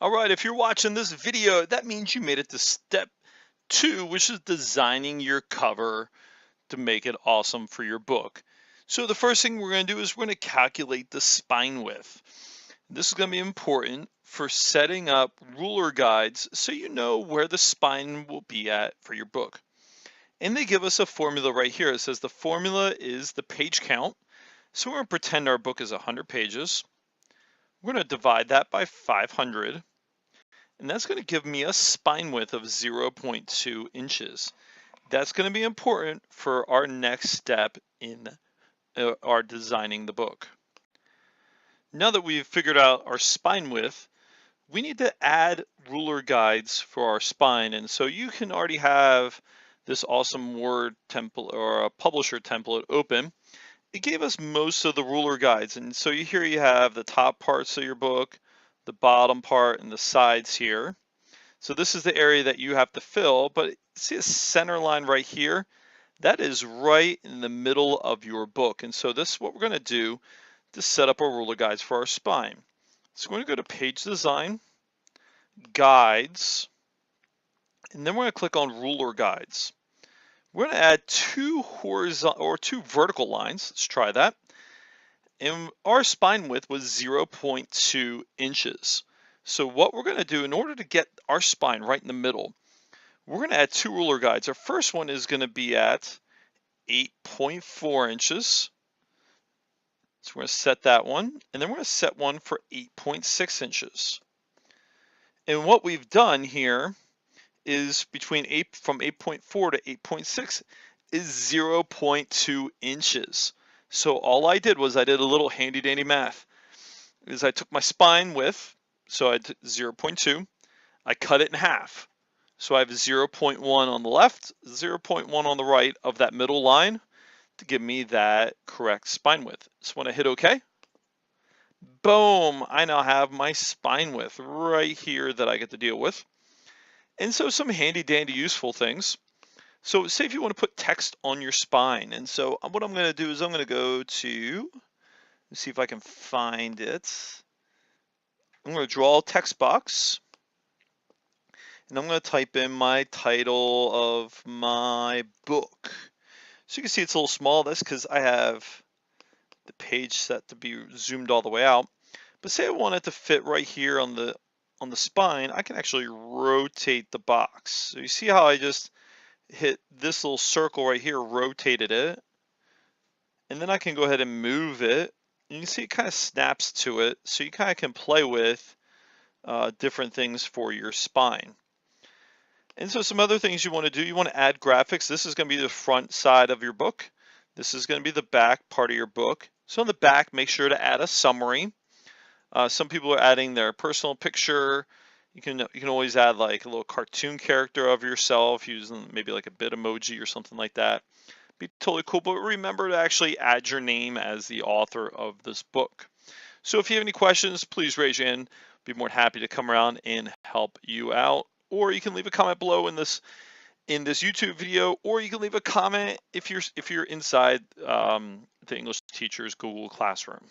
All right, if you're watching this video, that means you made it to step 2, which is designing your cover to make it awesome for your book. So the first thing we're going to do is we're going to calculate the spine width. This is going to be important for setting up ruler guides so you know where the spine will be at for your book. And they give us a formula right here. It says the formula is the page count. So we're going to pretend our book is 100 pages. We're going to divide that by 500. And that's going to give me a spine width of 0.2 inches. That's going to be important for our next step in our designing the book. Now that we've figured out our spine width, we need to add ruler guides for our spine. And so you can already have this awesome Word template or a publisher template open. It gave us most of the ruler guides. And so here you have the top parts of your book, the bottom part, and the sides here. So this is the area that you have to fill, but see a center line right here? That is right in the middle of your book. And so this is what we're going to do to set up our ruler guides for our spine. So we're going to go to Page Design, Guides, and then we're going to click on Ruler Guides. We're going to add two vertical lines. Let's try that. And our spine width was 0.2 inches. So what we're going to do in order to get our spine right in the middle, we're going to add two ruler guides. Our first one is going to be at 8.4 inches. So we're going to set that one, and then we're going to set one for 8.6 inches. And what we've done here is from 8.4 to 8.6 is 0.2 inches. So all I did was I did a little handy dandy math. Is I took my spine width, so I did 0.2, I cut it in half. So I have 0.1 on the left, 0.1 on the right of that middle line to give me that correct spine width. So when I hit OK, boom, I now have my spine width right here that I get to deal with. And so some handy dandy useful things. So say if you want to put text on your spine. And so what I'm going to do is I'm going to go to, let's see if I can find it. I'm going to draw a text box. And I'm going to type in my title of my book. So you can see it's a little small. That's because I have the page set to be zoomed all the way out. But say I want it to fit right here on the spine, I can actually rotate the box. So you see how I just hit this little circle right here, rotated it, and then I can go ahead and move it. And you can see it kind of snaps to it, so you kind of can play with different things for your spine. And so some other things you want to do, you want to add graphics. This is going to be the front side of your book. This is going to be the back part of your book. So on the back, make sure to add a summary. Some people are adding their personal picture. You can always add like a little cartoon character of yourself using maybe like a bit emoji or something like that. Be totally cool, but remember to actually add your name as the author of this book. So if you have any questions, please raise your hand. Be more than happy to come around and help you out. Or you can leave a comment below in this YouTube video, or you can leave a comment if you're inside the English Teachers Google Classroom.